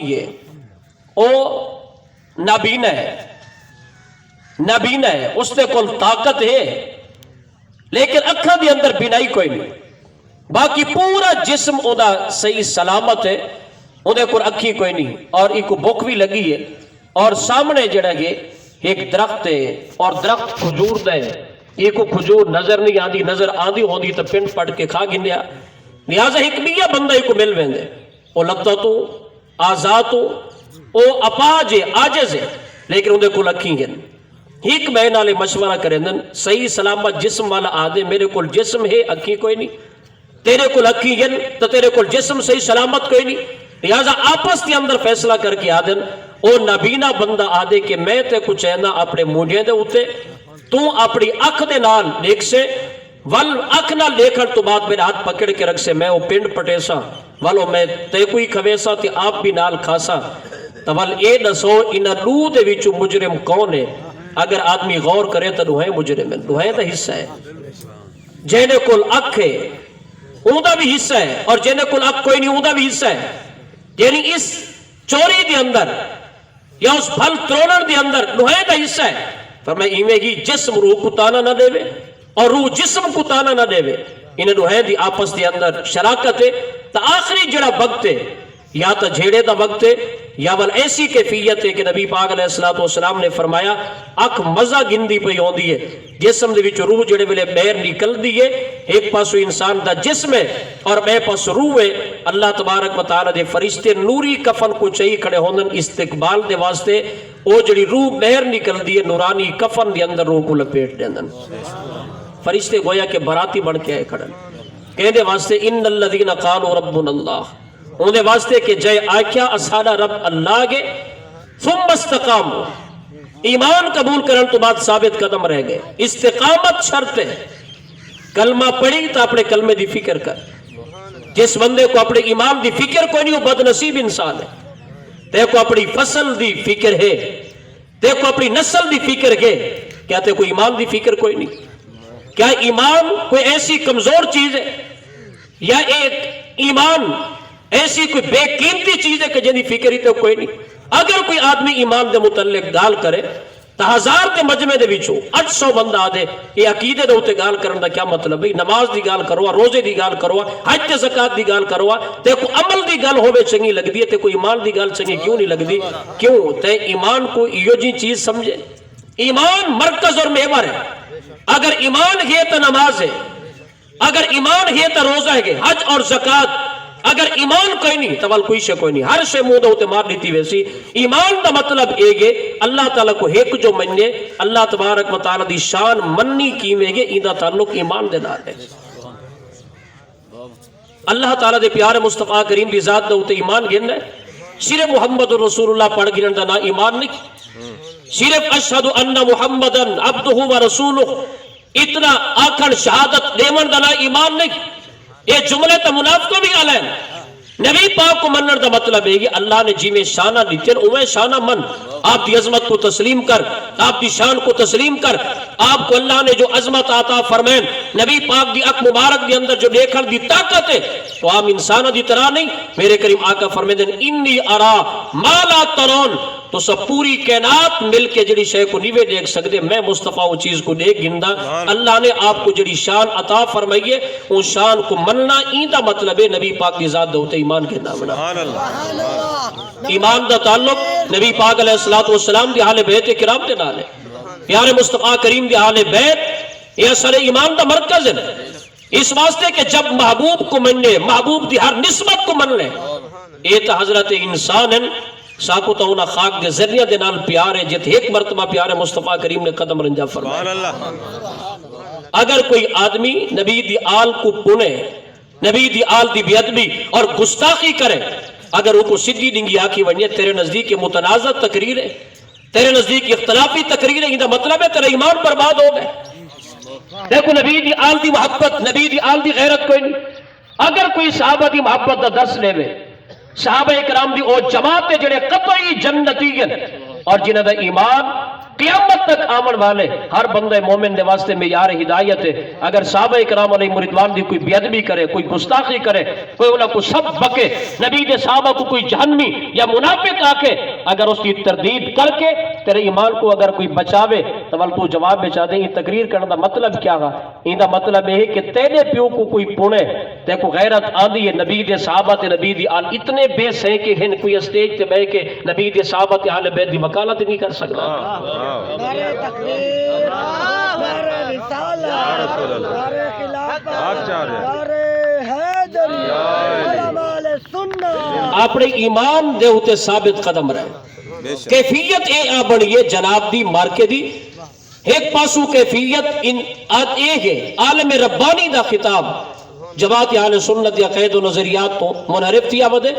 یہ او نابینا ہے اس دے کول طاقت ہے لیکن اکھاں دے اندر بینائی کوئی نہیں، باقی پورا جسم او دا صحیح سلامت ہے، او دے کول اکھی کوئی نہیں اور ایک بھوک بھی لگی ہے اور سامنے جڑا ہے ایک درخت ہے اور درخت کھجور دا ہے، ایک کھجور نظر نہیں آندی، نظر آندی ہوندی تو پنڈ پڑ کے کھا گنیا، لہذا ایک بیا بندہ ایک مل ویندے او لگتا تو آزاد تو او اپاج ہے عاجز ہے لیکن اندے کو لکھی گن ایک میں نالے مشورہ کریں دن صحیح سلامت جسم والا آدھے میرے کو جسم ہے اکھی کوئی نہیں، تیرے کو لکھی گن تو تیرے کو جسم صحیح سلامت کوئی نہیں، لہذا آپس کے اندر فیصلہ کر کے آدھن او نبینا بندہ آدھے کہ میں تے کچھ اینا اپنے مونڈے دے ہوتے تو اپنی اکھ دے نال دیکھ سے ول اکھ نہ لے کر تو بات میرے ہاتھ پکڑ کے رکھ سے میں وہ پنڈ پٹے سا ولو میں تے کوئی کھویسا تے آپ بھی نال کھاسا تو ول اے دسو انہ لو دے وچو مجرم کون ہے؟ اگر آدمی غور کرے تو دوہیں مجرم ہے، دوہیں دا حصہ ہے، جینے کل اکھ ہے اون دا بھی حصہ ہے اور جینے کل اکھ کوئی نہیں اون دا بھی حصہ ہے، یعنی اس چوری دے اندر یا اس پھل ترونر دے اندر دوہیں دا حصہ ہے، فرمائے ایمیں گی جسم روح کو تانا نہ دے اور روح جسم کو تانا نہ دے انہیں دوہیں دی آپس دے اندر شراکت ہے تا آخری جڑا وقت ہے یا تا جھیڑے دا وقت ہے یا ول ایسی کیفیت ہے کہ نبی پاک علیہ السلام نے فرمایا اکھ مزہ گندی پہ ہوندی ہے جسم دے وچ روح جڑے ویلے بیر نکل دی ہے ایک پاسو انسان دا جسم ہے اور بے پاس روح ہے، اللہ تبارک و تعالی دے فرشتے نوری کفن کو چاہی کھڑے ہوندن استقبال دے واسطے او جڑی روح بیر نکل دی ہے نورانی کفن دے اندر روح کو لپیٹ دیندن، فرشتے گویا کہ براتی بن کے آئے کھڑن کہنے دے واسطے ان الذین قالوا ربنا اللہ انہوں نے واسطے کہ جائے آکھیا اساڑا رب اللہ گے ثم استقاموا ایمان قبول کرن تو بعد ثابت قدم رہ گئے، استقامت شرط ہے، کلمہ پڑھی تو اپنے کلمے دی فکر کر، جس بندے کو اپنے ایمان دی فکر کوئی نہیں وہ بد نصیب انسان ہے، تے کو اپنی فصل دی فکر ہے، تے کو اپنی نسل دی فکر ہے، کیا تے کو ایمان دی فکر کوئی نہیں؟ کیا ایمان کوئی ایسی کمزور چیز ہے یا ایک ایمان ایسی کوئی بے قیمتی چیز ہے کہ جنہی فکر ہی تو کوئی نہیں؟ اگر کوئی آدمی ایمان دے متعلق گال کرے تو ہزار کے مجمع دے وچوں 800 بندہ آدھے یہ عقیدے دے ہوتے گال کرن دا کیا مطلب ہے؟ نماز دی گال کروا، روزے دی گال کروا، حج تے زکات دی گال کروا، تے کو عمل دی گال ہوئے چنگی لگ دی ہے، تے کو ایمان دی گال چنگی کیوں نہیں لگ دی؟ کیوں؟ تے ایمان کو یہ جی چیز سمجھے، ایمان مرکز اور محور ہے، اگر ایمان ہے تو نماز ہے، اگر ایمان ہے تو روزہ ہے، حج اور زکات، اگر ایمان کوئی نہیں تو کوئی شے کوئی نہیں، ہر شے منہ دے مار دیتی ویسی، ایمان دا مطلب ایگے اللہ تعالیٰ کو ایک جو مننے، اللہ تبارک و تعالیٰ دی شان مننی کیویں گے، این دا تعلق ایمان دے نال ہے، اللہ تعالیٰ دے پیارے مصطفیٰ کریم دی ذات دے ہوتے ایمان گرنا ہے، صرف محمد رسول اللہ پڑھ گرن دا نا ایمان نہیں، صرف اشہد ان محمدن عبدہ و رسولہ اتنا آکھن شہادت دیون دا نا ایمان نہیں، یہ جملے تو منافقوں بھی آلائیں، نبی پاک کو منر دا مطلب ہے کہ اللہ نے جی میں شانہ دیتے ہیں اوہ شانہ من، آپ دی عظمت کو تسلیم کر، آپ دی شان کو تسلیم کر، آپ کو اللہ نے جو عظمت عطا فرمائیں، نبی پاک دی اک مبارک دی اندر جو دیکھن دی طاقت ہے تو عام انسانہ دی طرح نہیں، میرے کریم آقا فرمائیں انی ارا ما لا ترون، تو سب پوری کائنات مل کے جڑی شے کو نیوے دیکھ سکتے، میں مصطفیٰ وہ چیز کو دیکھ گندہ، اللہ نے آپ کو جڑی شان عطا فرمائیے ان شان کو مننا، ایندہ مطلب ہے نبی پاک کی ذات دے ہوتے ایمان کے نامنا، ایمان دا تعلق نبی پاک علیہ السلام دی حال بیت کرام دے نال ہے، پیارے مصطفیٰ کریم دی حال بیت یہ اصل ایمان دا مرکز ہے، اس واسطے کہ جب محبوب کو مننے، محبوب دی ہر نسبت کو من لے، یہ تو حضرت انسان ہے، ساکو تو انہا خاک دے ذریعہ دے نال پیارے جت ایک مرتبہ پیارے مصطفیٰ کریم نے قدم رنجا فرمایا، اگر کوئی آدمی نبی دی آل کو پنے، نبی دی آل دی بیعدبی اور گستاخی کرے، اگر وہ کو صدی دنگی آکی ونیت تیرے نزدیک متنازع تقریر ہے، تیرے نزدیک اختلافی تقریر ہے، یہ مطلب ہے تیرے ایمان برباد ہو گئے، دیکھو نبی دی آل دی محبت، نبی دی آل دی غیرت کوئی نہیں، اگر کوئی صحابہ دی محبت دا درس لے وے، صحابہ اکرام دی او جماعت جڑے قطعی جنتی ہیں اور جنہ دا ایمان قیامت تک آمن والے ہر بندے مومن دے واسطے معیار ہدایت ہے. اگر صحابہ کرام علیہ رضوان دی کوئی بے ادبی کرے، کوئی گستاخی کرے، کوئی انہاں کو سب بکے، نبی دے صحابہ کو کوئی جہنمی یا منافق آ کے اگر اس کی تردید کر کے تیرے ایمان کو اگر کوئی بچاوے تو ول تو جواب بچا دے. یہ تقریر کرنے دا مطلب کیا ہے؟ ان دا مطلب یہ ہے کہ تیرے پیو کو کوئی پونے تے کو غیرت آندی ہے. نبی دے صحابہ تے نبی دی آل اتنے بے سے کہ ہن کوئی اسٹیج تے بیٹھ کے نبی دے صحابہ تے اہل بیت دی وکالت نہیں کر سکتا. نعرہ تکبیر، نعرہ رسالت، نعرہ خلافت، نعرہ حیدری، علماء سنت. اپنے ایمان دے ہوتے ثابت قدم رہے. کیفیت اے آ بڑیے جناب دی مارکے دی ایک پاسو کیفیت ان ایک ہے عالم ربانی دا خطاب جماعت اہل سنت یا قید و نظریات تو منحرف تھی آمدے.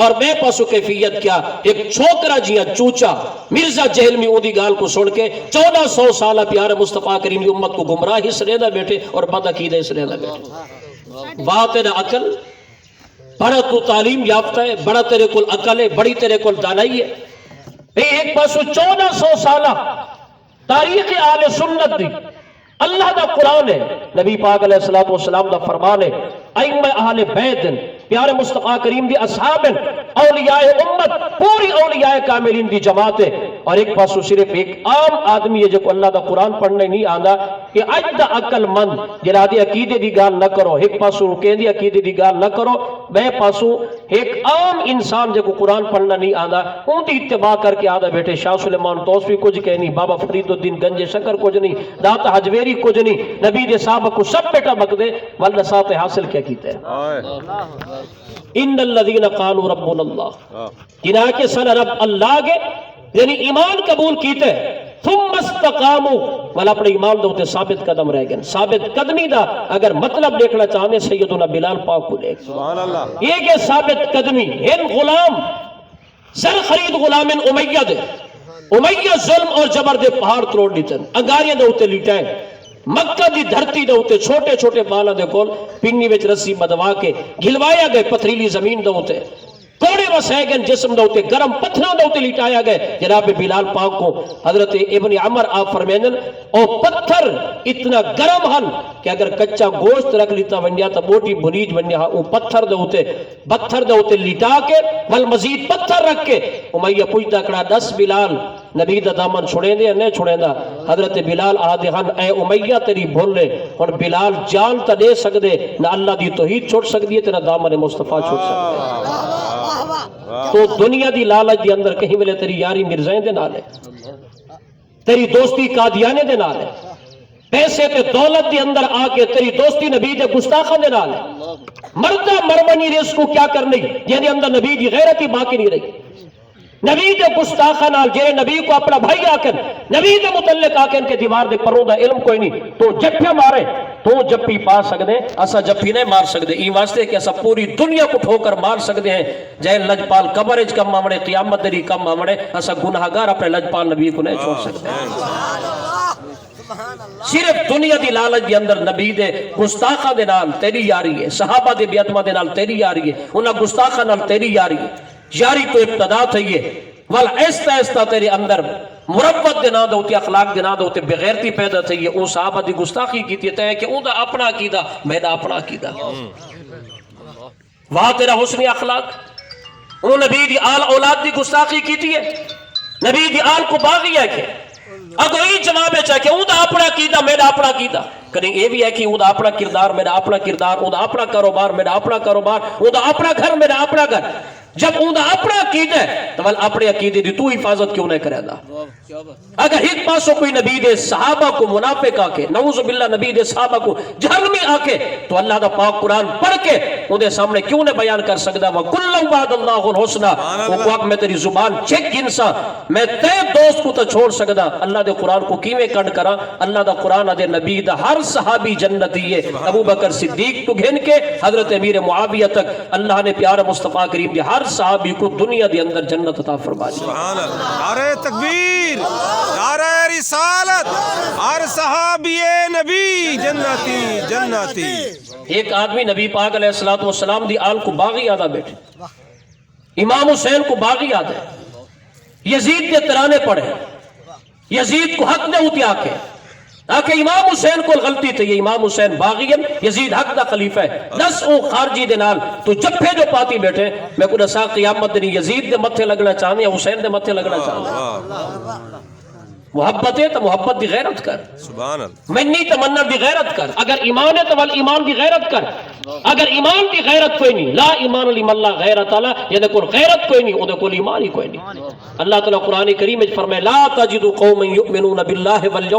اور میں پاسو کیفیت کیا ایک چھوکرا جیا چوچا مرزا جہلمی اودی گال کو سن کے 1400 سالہ پیارے مصطفیٰ کریم کی امت کو گمراہ ہی سنے نہ بیٹھے اور بد عقیدہ سنے نہ بیٹھے. بات ہے نا عقل، بڑا تو تعلیم یافتہ ہے، بڑا تیرے کل عقل ہے، بڑی تیرے کل دانائی ہے. ایک پاسو 1400 سالہ تاریخ اہل سنت دی اللہ دا قرآن ہے، نبی پاک علیہ الصلوۃ والسلام دا فرمان ہے، ائمہ اہل بیت پیارے مصطفیٰ کریم دی اصحاب اولیاء امت پوری اولیاء کاملین دی جماعت ہے. اور ایک پاسو صرف ایک عام آدمی ہے جو کو اللہ دا قرآن پڑھنے نہیں آندا کہ اج دا عقل مند جڑا دی عقیدے دی گال نہ کرو، ایک پاسو کہندی عقیدے دی گال نہ کرو، بے پاسو ایک عام انسان جو کو قرآن پڑھنا نہیں آندا اون دی اتباع کر کے آدا بیٹھے شاہ سلیمان توسوی کچھ کہنی، بابا فرید الدین گنج شکر کچھ نہیں، داتا حجویری کچھ نہیں، نبی دے صحابہ کو سب بیٹا بک دے ولدہ ساتھ حاصل کیا کیتے ہیں. ان الذین قالوا ربنا اللہ جنہاں کے سن رب اللہ کے یعنی ایمان قبول کیتے ثم استقاموا والا اپنے ایمان دے ثابت قدم رہ گئے. ثابت قدمی دا اگر مطلب دیکھنا چاہنے سیدنا بلال پاک کو دیکھ سبحان اللہ. یہ کہ ثابت قدمی ہن غلام زر خرید غلام امیہ دے امیہ ظلم اور جبر دے پہاڑ تروڑ لیتن انگاریاں دے ہوتے لیٹائیں مکہ دی دھرتی دے ہوتے چھوٹے چھوٹے بالا دے کول پنی وچ رسی مدوا کے گھلوایا گئے پتھریلی زمین دے ہوتے کوڑے وسائے گئے جسم دے ہوتے گرم پتھروں دے ہوتے لٹایا گئے. جناب بلال پاک کو حضرت ابن عمر آپ فرمیندن او پتھر اتنا گرم ہن کہ اگر کچا گوشت رکھ لیتا ونیا تا موٹی بنیج ونیا او پتھر دے ہوتے لٹا کے ول مزید پتھر رکھ کے امیہ پوچھتا کڑا 10 بلال نبی دا دامن چھوڑیں دے یا نہیں چھوڑیں دا. حضرت بلال آدھے ہن اے امیہ تیری بھول لے اور بلال جان تا دے سک دے نہ اللہ دی توحید چھوڑ سک دیئے تیرا دامن مصطفیٰ چھوڑ سک دے. تو دنیا دی لالچ دی اندر کہیں ملے تیری یاری مرزائیں دے نالے، تیری دوستی قادیانے دے نالے، پیسے تے دولت دی اندر آ کے تیری دوستی نبی دے گستاخہ دے نالے، مردہ مرمنی رس کو کیا کرنی یعنی اندر نبی دی غیرتی باقی نہیں رہی. نبی دے گستاخہ نال جے نبی کو اپنا بھائی آکن نبی دے متعلق آکن کے دیوار دے پروں دا علم کوئی نہیں تو جپے مارے تو جپی پا سکتے اسا جپی نہیں مار سکتے. این واسطے کہ اسا پوری دنیا کو ٹھوکر مار سکتے ہیں جائے لجپال قبرج کم آمڑے قیامت دری کم آمڑے اسا گناہگار اپنے لجپال نبی کو نہیں چھوڑ سکتے. صرف دنیا دی لالچ دی اندر نبی دے گستاخہ دے نال تیری یاری ہے، صحابہ دے بیعتمہ دے نال تیری یاری ہے، انہاں گستاخہ نال تیری یاری ہے. یاری تو ابتدا تھی ہے ول ایستا ایستا تیرے اندر مربت دے نہ دوتے اخلاق دے نہ دوتے بغیرتی پیدا تھی ہے. او صحابہ دی گستاخی کی تھی کہ اون دا اپنا عقیدہ میں دا اپنا عقیدہ وہاں تیرا حسن اخلاق. انہوں نبی دی آل اولاد دی گستاخی کی تھی ہے، نبی دی آل کو باغی ہے کہ اگر یہ جواب ہے کہ اون دا اپنا عقیدہ میں دا اپنا عقیدہ کریں یہ بھی ہے کہ اون دا اپنا کردار میرا اپنا کردار، اون دا اپنا کاروبار میرا اپنا کاروبار، اون دا اپنا گھر میرا اپنا گھر. جب اون دا اپنا عقیدہ ہے تو اپنے عقیدے دی تو حفاظت کیوں نہیں کرے دا. اگر ایک پاسوں کوئی نبی دے صحابہ کو منافق آکے نعوذ باللہ نبی دے صحابہ کو جہنمی آکے تو اللہ دا پاک قرآن پڑھ کے ان دے سامنے کیوں نہیں بیان کر سکتا وَكُلًّا وَعَدَ اللَّهُ الْحُسْنَى وہ کو میں تیری زبان چیک گنسا میں تے دوست کو تو چھوڑ سکتا. اللہ دے قرآن کو کیویں کڈ کرا اللہ دا قرآن دے نبی دا ہر صحابی جنتی ہے. ابو بکر صدیق تو گھن کے حضرت امیر معاویہ تک اللہ نے پیارے مصطفیٰ کریم دے ہر صحابی کو دنیا دے اندر جنت عطا فرما دی. سبحان اللہ. نعرہ تکبیر، نعرہ رسالت، ہر صحابی نبی جنتی جنتی. ایک آدمی نبی پاک علیہ الصلوۃ والسلام دی آل کو باغی آدھا بیٹھے، امام حسین کو باغی آدھا ہے، یزید کے ترانے پڑھے، یزید کو حق دے ہوتی آکے آکے امام حسین کو غلطی تھی، یہ امام حسین باغین یزید حق دا خلیفہ ہے، 10 او خارجی دے نال تو جپے جو پاتی بیٹھے، میں کو دسا قیامت دنی یزید دے متھے لگنا چاہنے یا حسین دے متھے لگنا چاہنے؟ محبت ہے تو محبت دی غیرت کر، سبحان اللہ، منی تمنا دی غیرت کر، اگر ایمان ہے تو ایمان دی غیرت کر، اگر ایمان دی غیرت کوئی نہیں، لا ایمان لمن لا غیرت اللہ، یعنی کوئی غیرت کوئی نہیں، وہ کوئی ایمان ہی کوئی نہیں۔ اللہ تعالیٰ قرآن کریم میں فرمائے لا تجد قوم یؤمنون باللہ والیوم